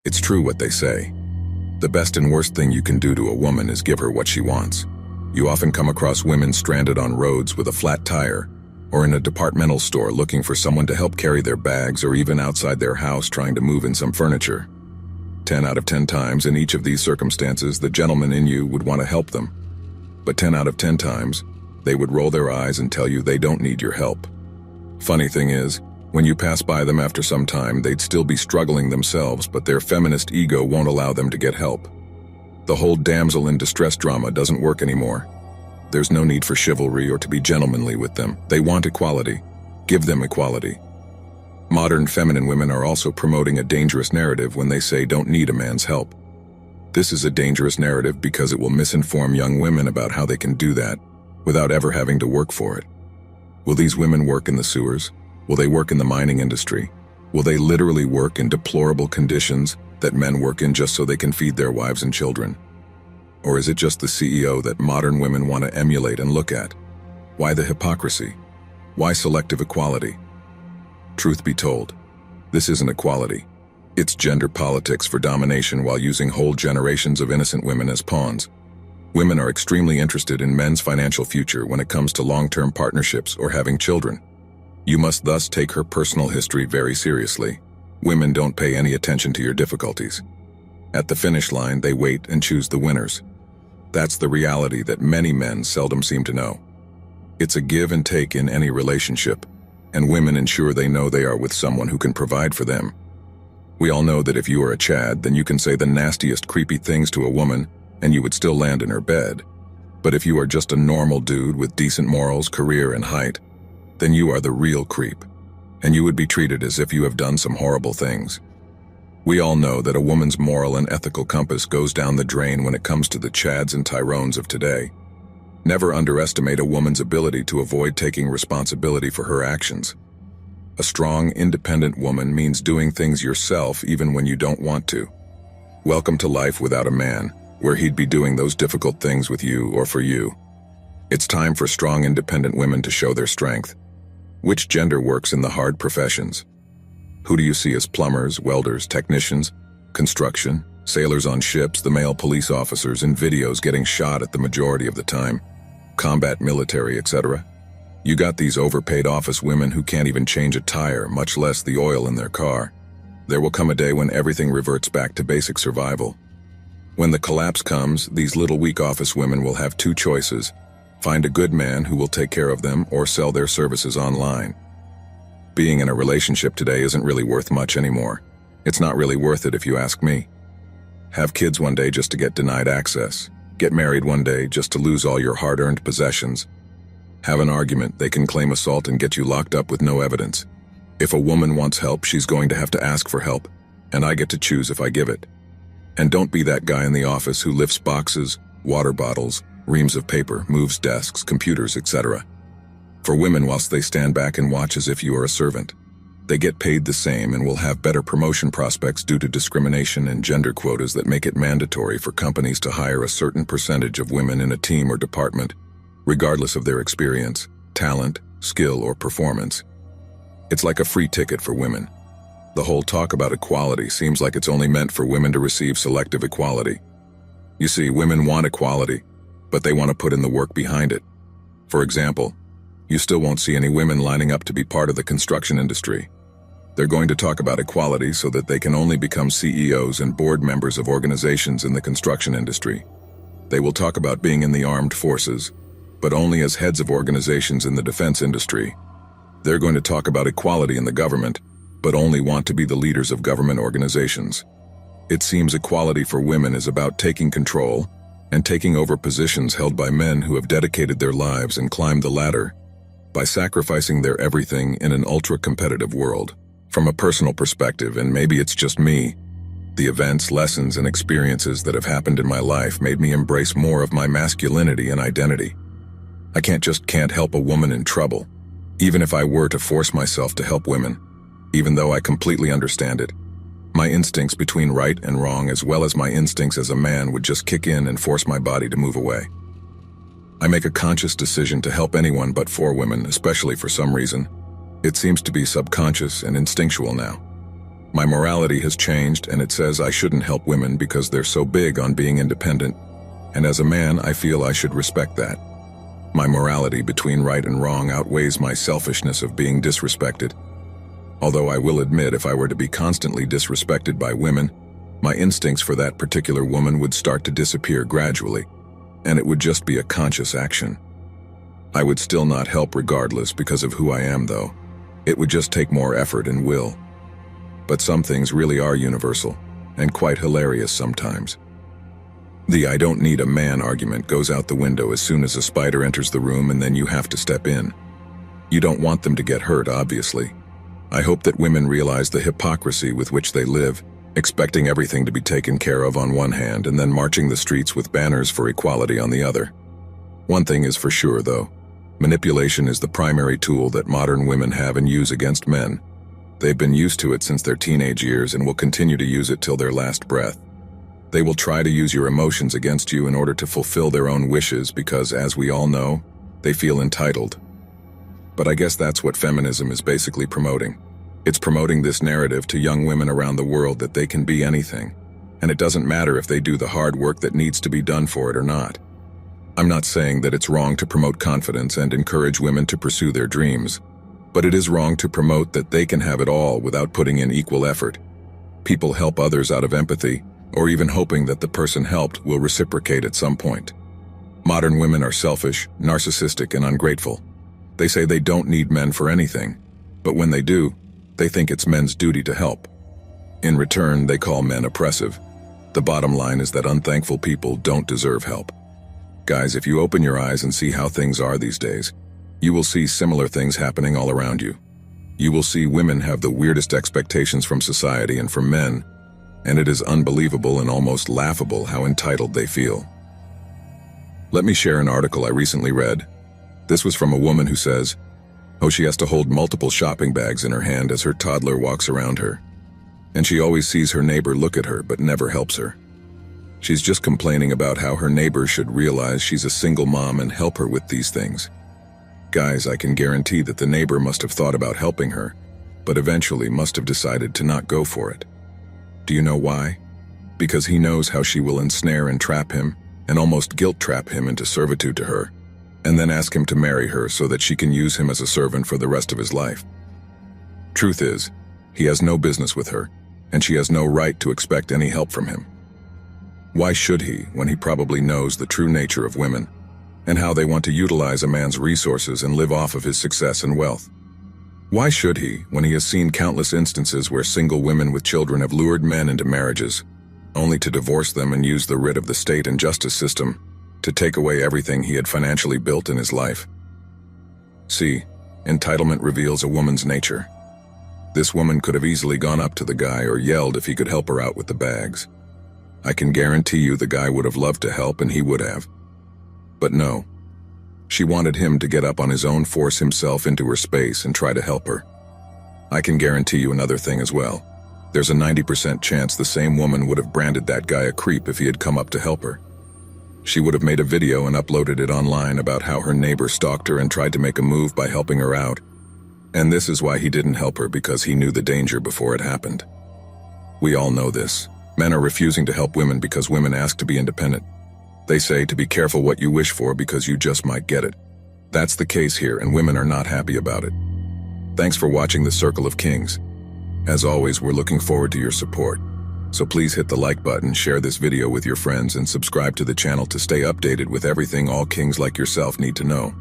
It's true what they say. The best and worst thing you can do to a woman is give her what she wants. You often come across women stranded on roads with a flat tire, or in a departmental store looking for someone to help carry their bags, or even outside their house trying to move in some furniture. 10 out of 10 times in each of these circumstances, the gentleman in you would want to help them. But 10 out of 10 times, they would roll their eyes and tell you they don't need your help. Funny thing is, when you pass by them after some time, they'd still be struggling themselves, but their feminist ego won't allow them to get help. The whole damsel in distress drama doesn't work anymore. There's no need for chivalry or to be gentlemanly with them. They want equality. Give them equality. Modern feminine women are also promoting a dangerous narrative when they say don't need a man's help. This is a dangerous narrative because it will misinform young women about how they can do that without ever having to work for it. Will these women work in the sewers? Will they work in the mining industry? Will they literally work in deplorable conditions that men work in just so they can feed their wives and children? Or is it just the CEO that modern women want to emulate and look at? Why the hypocrisy? Why selective equality? Truth be told, this isn't equality. It's gender politics for domination while using whole generations of innocent women as pawns. Women are extremely interested in men's financial future when it comes to long-term partnerships or having children. You must thus take her personal history very seriously. Women don't pay any attention to your difficulties. At the finish line, they wait and choose the winners. That's the reality that many men seldom seem to know. It's a give and take in any relationship, and women ensure they know they are with someone who can provide for them. We all know that if you are a Chad, then you can say the nastiest, creepy things to a woman, and you would still land in her bed. But if you are just a normal dude with decent morals, career, and height, then you are the real creep, and you would be treated as if you have done some horrible things. We all know that a woman's moral and ethical compass goes down the drain when it comes to the Chads and Tyrones of today. Never underestimate a woman's ability to avoid taking responsibility for her actions. A strong, independent woman means doing things yourself even when you don't want to. Welcome to life without a man, where he'd be doing those difficult things with you or for you. It's time for strong, independent women to show their strength. Which gender works in the hard professions? Who do you see as plumbers, welders, technicians, construction, sailors on ships, the male police officers in videos getting shot at the majority of the time, combat military, etc.? You got these overpaid office women who can't even change a tire, much less the oil in their car. There will come a day when everything reverts back to basic survival. When the collapse comes, these little weak office women will have two choices: find a good man who will take care of them or sell their services online. Being in a relationship today isn't really worth much anymore. It's not really worth it if you ask me. Have kids one day just to get denied access. Get married one day just to lose all your hard-earned possessions. Have an argument, they can claim assault and get you locked up with no evidence. If a woman wants help, she's going to have to ask for help, and I get to choose if I give it. And don't be that guy in the office who lifts boxes, water bottles, reams of paper, moves desks, computers, etc. For women, whilst they stand back and watch as if you are a servant, they get paid the same and will have better promotion prospects due to discrimination and gender quotas that make it mandatory for companies to hire a certain percentage of women in a team or department, regardless of their experience, talent, skill, or performance. It's like a free ticket for women. The whole talk about equality seems like it's only meant for women to receive selective equality. You see, women want equality, but they want to put in the work behind it. For example, you still won't see any women lining up to be part of the construction industry. They're going to talk about equality so that they can only become CEOs and board members of organizations in the construction industry. They will talk about being in the armed forces, but only as heads of organizations in the defense industry. They're going to talk about equality in the government, but only want to be the leaders of government organizations. It seems equality for women is about taking control and taking over positions held by men who have dedicated their lives and climbed the ladder by sacrificing their everything in an ultra-competitive world. From a personal perspective, and maybe it's just me, the events, lessons, and experiences that have happened in my life made me embrace more of my masculinity and identity. I can't help a woman in trouble, even if I were to force myself to help women, even though I completely understand it. My instincts between right and wrong, as well as my instincts as a man, would just kick in and force my body to move away. I make a conscious decision to help anyone but for women, especially for some reason. It seems to be subconscious and instinctual now. My morality has changed, and it says I shouldn't help women because they're so big on being independent, and as a man, I feel I should respect that. My morality between right and wrong outweighs my selfishness of being disrespected. Although I will admit, if I were to be constantly disrespected by women, my instincts for that particular woman would start to disappear gradually, and it would just be a conscious action. I would still not help regardless because of who I am, though. It would just take more effort and will. But some things really are universal, and quite hilarious sometimes. The "I don't need a man" argument goes out the window as soon as a spider enters the room, and then you have to step in. You don't want them to get hurt, obviously. I hope that women realize the hypocrisy with which they live, expecting everything to be taken care of on one hand and then marching the streets with banners for equality on the other. One thing is for sure, though. Manipulation is the primary tool that modern women have and use against men. They've been used to it since their teenage years and will continue to use it till their last breath. They will try to use your emotions against you in order to fulfill their own wishes because, as we all know, they feel entitled. But I guess that's what feminism is basically promoting. It's promoting this narrative to young women around the world that they can be anything, and it doesn't matter if they do the hard work that needs to be done for it or not. I'm not saying that it's wrong to promote confidence and encourage women to pursue their dreams, but it is wrong to promote that they can have it all without putting in equal effort. People help others out of empathy, or even hoping that the person helped will reciprocate at some point. Modern women are selfish, narcissistic, and ungrateful. They say they don't need men for anything, but when they do, they think it's men's duty to help. In return, they call men oppressive. The bottom line is that unthankful people don't deserve help. Guys, if you open your eyes and see how things are these days, you will see similar things happening all around you. You will see women have the weirdest expectations from society and from men, and it is unbelievable and almost laughable how entitled they feel. Let me share an article I recently read. This was from a woman who says, she has to hold multiple shopping bags in her hand as her toddler walks around her. And she always sees her neighbor look at her but never helps her. She's just complaining about how her neighbor should realize she's a single mom and help her with these things. Guys, I can guarantee that the neighbor must have thought about helping her, but eventually must have decided to not go for it. Do you know why? Because he knows how she will ensnare and trap him, and almost guilt-trap him into servitude to her, and then ask him to marry her so that she can use him as a servant for the rest of his life. Truth is, he has no business with her, and she has no right to expect any help from him. Why should he, when he probably knows the true nature of women, and how they want to utilize a man's resources and live off of his success and wealth? Why should he, when he has seen countless instances where single women with children have lured men into marriages, only to divorce them and use the writ of the state and justice system to take away everything he had financially built in his life? See, entitlement reveals a woman's nature. This woman could have easily gone up to the guy or yelled if he could help her out with the bags. I can guarantee you the guy would have loved to help, and he would have. But no. She wanted him to get up on his own, force himself into her space, and try to help her. I can guarantee you another thing as well. There's a 90% chance the same woman would have branded that guy a creep if he had come up to help her. She would have made a video and uploaded it online about how her neighbor stalked her and tried to make a move by helping her out. And this is why he didn't help her, because he knew the danger before it happened. We all know this. Men are refusing to help women because women ask to be independent. They say to be careful what you wish for because you just might get it. That's the case here, and women are not happy about it. Thanks for watching The Circle of Kings. As always, we're looking forward to your support. So please hit the like button, share this video with your friends, and subscribe to the channel to stay updated with everything all kings like yourself need to know.